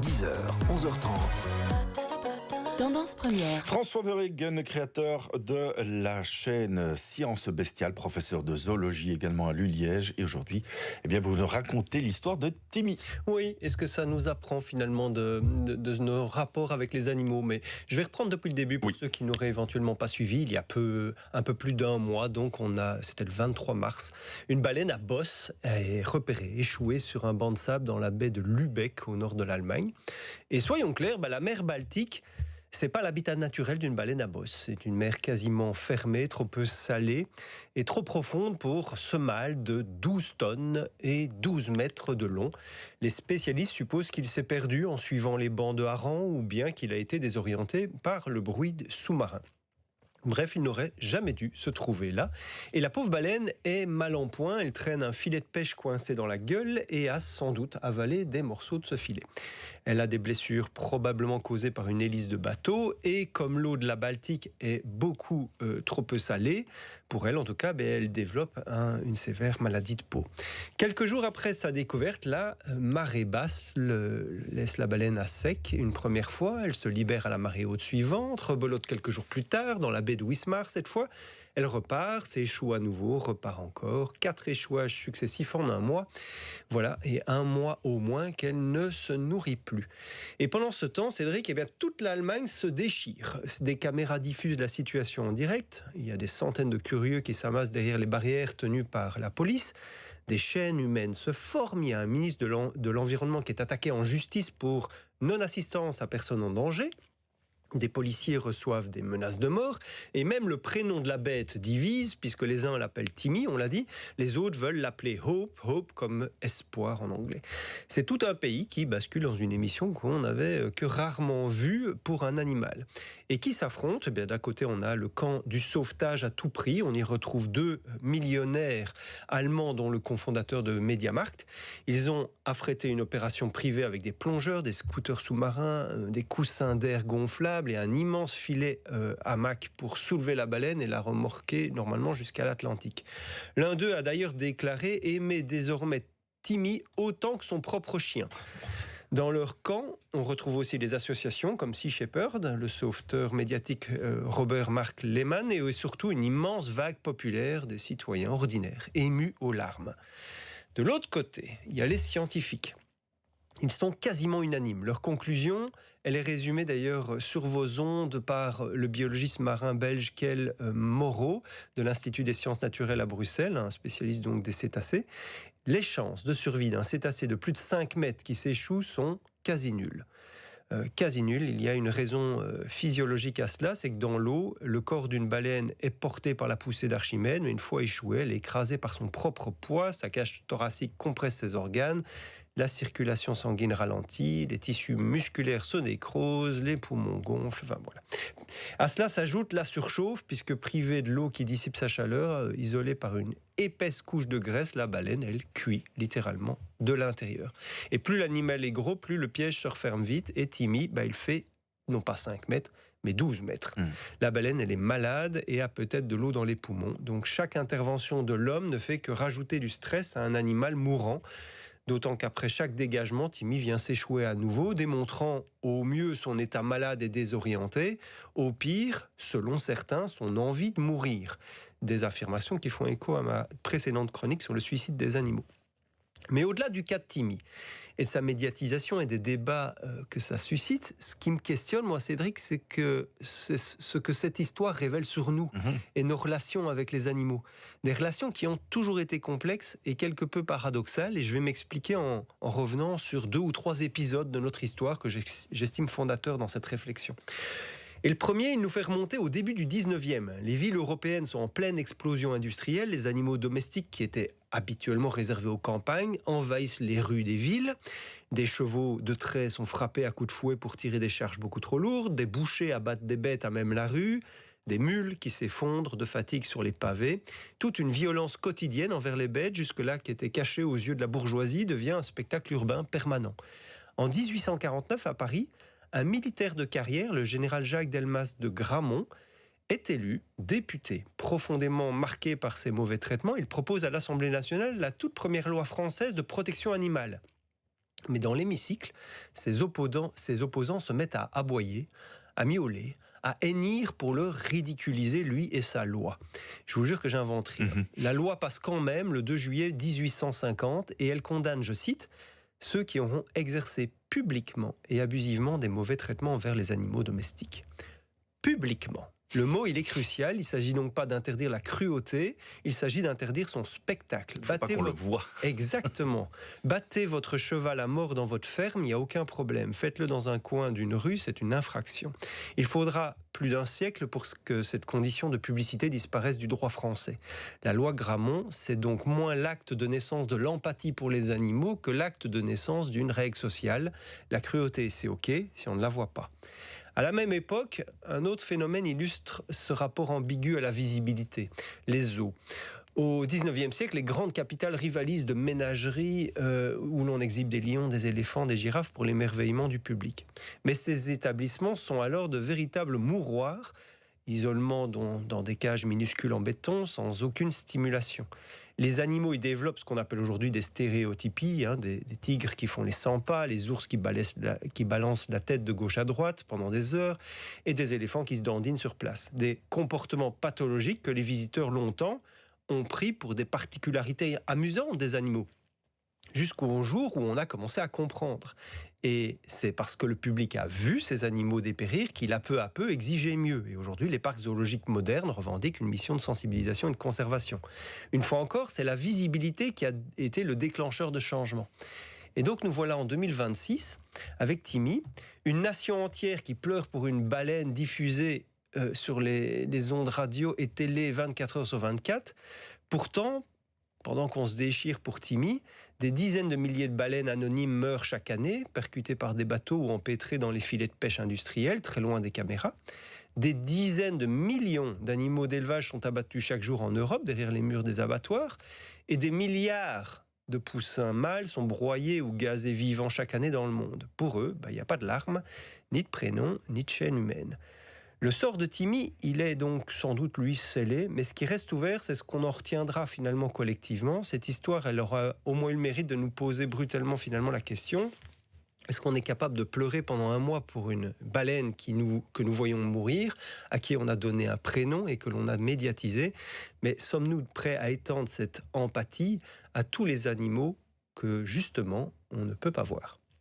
10h, 11h30. Tendance première. François Verhegen, créateur de la chaîne Science Bestiale, professeur de zoologie également à l'ULiège. Et aujourd'hui, vous nous racontez l'histoire de Timmy. Oui, est-ce que ça nous apprend finalement de nos rapports avec les animaux? Mais je vais reprendre depuis le début pour ceux qui n'auraient éventuellement pas suivi. Il y a un peu plus d'un mois, donc c'était le 23 mars, une baleine à bosse est repérée, échouée sur un banc de sable dans la baie de Lübeck au nord de l'Allemagne. Et soyons clairs, la mer Baltique, c'est pas l'habitat naturel d'une baleine à bosse. C'est une mer quasiment fermée, trop peu salée et trop profonde pour ce mâle de 12 tonnes et 12 mètres de long. Les spécialistes supposent qu'il s'est perdu en suivant les bancs de harengs ou bien qu'il a été désorienté par le bruit sous-marin. Bref, il n'aurait jamais dû se trouver là. Et la pauvre baleine est mal en point. Elle traîne un filet de pêche coincé dans la gueule et a sans doute avalé des morceaux de ce filet. Elle a des blessures probablement causées par une hélice de bateau. Et comme l'eau de la Baltique est beaucoup trop peu salée, pour elle en tout cas, elle développe une sévère maladie de peau. Quelques jours après sa découverte, la marée basse laisse la baleine à sec une première fois. Elle se libère à la marée haute suivante, rebelote quelques jours plus tard dans la baie de Wismar cette fois. Elle repart, s'échoue à nouveau, repart encore. 4 échouages successifs en un mois. Voilà, et un mois au moins qu'elle ne se nourrit plus. Et pendant ce temps, Cédric, toute l'Allemagne se déchire. Des caméras diffusent la situation en direct. Il y a des centaines de curieux qui s'amassent derrière les barrières tenues par la police. Des chaînes humaines se forment. Il y a un ministre de l'Environnement qui est attaqué en justice pour non-assistance à personne en danger. Des policiers reçoivent des menaces de mort et même le prénom de la bête divise puisque les uns l'appellent Timmy, on l'a dit, les autres veulent l'appeler Hope comme espoir en anglais. C'est tout un pays qui bascule dans une émission qu'on n'avait que rarement vue pour un animal. Et qui s'affrontent? D'un côté, on a le camp du sauvetage à tout prix. On y retrouve 2 millionnaires allemands dont le cofondateur de Mediamarkt. Ils ont affrété une opération privée avec des plongeurs, des scooters sous-marins, des coussins d'air gonflables et un immense filet hamac pour soulever la baleine et la remorquer normalement jusqu'à l'Atlantique. L'un d'eux a d'ailleurs déclaré aimer désormais Timmy autant que son propre chien. Dans leur camp, on retrouve aussi des associations comme Sea Shepherd, le sauveteur médiatique Robert Mark Lehmann et surtout une immense vague populaire des citoyens ordinaires, émus aux larmes. De l'autre côté, il y a les scientifiques. Ils sont quasiment unanimes. Leur conclusion, elle est résumée d'ailleurs sur vos ondes par le biologiste marin belge Kjell Moreau de l'Institut des sciences naturelles à Bruxelles, un spécialiste donc des cétacés. Les chances de survie d'un cétacé de plus de 5 mètres qui s'échoue sont quasi nulles. Quasi nul. Il y a une raison physiologique à cela, c'est que dans l'eau, le corps d'une baleine est porté par la poussée d'Archimède, mais une fois échouée, elle est écrasée par son propre poids, sa cage thoracique compresse ses organes, la circulation sanguine ralentit, les tissus musculaires se nécrosent, les poumons gonflent, voilà. À cela s'ajoute la surchauffe, puisque privée de l'eau qui dissipe sa chaleur, isolée par une épaisse couche de graisse, la baleine, elle cuit littéralement de l'intérieur. Et plus l'animal est gros, plus le piège se referme vite, et Timmy, il fait non pas 5 mètres, mais 12 mètres. La baleine, elle est malade et a peut-être de l'eau dans les poumons. Donc chaque intervention de l'homme ne fait que rajouter du stress à un animal mourant. D'autant qu'après chaque dégagement, Timmy vient s'échouer à nouveau, démontrant au mieux son état malade et désorienté, au pire, selon certains, son envie de mourir. Des affirmations qui font écho à ma précédente chronique sur le suicide des animaux. Mais au-delà du cas de Timmy et de sa médiatisation et des débats que ça suscite, ce qui me questionne, moi, Cédric, c'est ce que cette histoire révèle sur nous et nos relations avec les animaux. Des relations qui ont toujours été complexes et quelque peu paradoxales. Et je vais m'expliquer en revenant sur 2 ou 3 épisodes de notre histoire que j'estime fondateurs dans cette réflexion. Et le premier, il nous fait remonter au début du 19e. Les villes européennes sont en pleine explosion industrielle. Les animaux domestiques qui étaient habituellement réservés aux campagnes envahissent les rues des villes. Des chevaux de trait sont frappés à coups de fouet pour tirer des charges beaucoup trop lourdes. Des bouchers abattent des bêtes à même la rue. Des mules qui s'effondrent de fatigue sur les pavés. Toute une violence quotidienne envers les bêtes, jusque-là qui était cachée aux yeux de la bourgeoisie, devient un spectacle urbain permanent. En 1849, à Paris, un militaire de carrière, le général Jacques Delmas de Gramont, est élu député. Profondément marqué par ces mauvais traitements, il propose à l'Assemblée nationale la toute première loi française de protection animale. Mais dans l'hémicycle, ses opposants se mettent à aboyer, à miauler, à hennir pour le ridiculiser, lui et sa loi. Je vous jure que j'invente rien. La loi passe quand même le 2 juillet 1850 et elle condamne, je cite, « ceux qui auront exercé publiquement et abusivement des mauvais traitements envers les animaux domestiques ». Publiquement. Le mot, il est crucial. Il ne s'agit donc pas d'interdire la cruauté, il s'agit d'interdire son spectacle. Faut pas qu'on le voit. Exactement. Battez votre cheval à mort dans votre ferme, il n'y a aucun problème. Faites-le dans un coin d'une rue, c'est une infraction. Il faudra plus d'un siècle pour que cette condition de publicité disparaisse du droit français. La loi Grammont, c'est donc moins l'acte de naissance de l'empathie pour les animaux que l'acte de naissance d'une règle sociale. La cruauté, c'est OK si on ne la voit pas. À la même époque, un autre phénomène illustre ce rapport ambigu à la visibilité, les zoos. Au XIXe siècle, les grandes capitales rivalisent de ménageries où l'on exhibe des lions, des éléphants, des girafes pour l'émerveillement du public. Mais ces établissements sont alors de véritables mouroirs, isolement dans des cages minuscules en béton, sans aucune stimulation. Les animaux y développent ce qu'on appelle aujourd'hui des stéréotypies, des tigres qui font les 100 pas, les ours qui balancent la tête de gauche à droite pendant des heures, et des éléphants qui se dandinent sur place. Des comportements pathologiques que les visiteurs longtemps ont pris pour des particularités amusantes des animaux. Jusqu'au jour où on a commencé à comprendre. Et c'est parce que le public a vu ces animaux dépérir qu'il a peu à peu exigé mieux. Et aujourd'hui, les parcs zoologiques modernes revendiquent une mission de sensibilisation et de conservation. Une fois encore, c'est la visibilité qui a été le déclencheur de changement. Et donc nous voilà en 2026, avec Timmy, une nation entière qui pleure pour une baleine diffusée sur les ondes radio et télé 24 heures sur 24. Pourtant, pendant qu'on se déchire pour Timmy, des dizaines de milliers de baleines anonymes meurent chaque année, percutées par des bateaux ou empêtrées dans les filets de pêche industriels, très loin des caméras. Des dizaines de millions d'animaux d'élevage sont abattus chaque jour en Europe, derrière les murs des abattoirs, et des milliards de poussins mâles sont broyés ou gazés vivants chaque année dans le monde. Pour eux, il n'y a pas de larmes, ni de prénom, ni de chaîne humaine. Le sort de Timmy, il est donc sans doute lui scellé, mais ce qui reste ouvert, c'est ce qu'on en retiendra finalement collectivement. Cette histoire, elle aura au moins eu le mérite de nous poser brutalement finalement la question: est-ce qu'on est capable de pleurer pendant un mois pour une baleine que nous voyons mourir, à qui on a donné un prénom et que l'on a médiatisé? Mais sommes-nous prêts à étendre cette empathie à tous les animaux que justement on ne peut pas voir?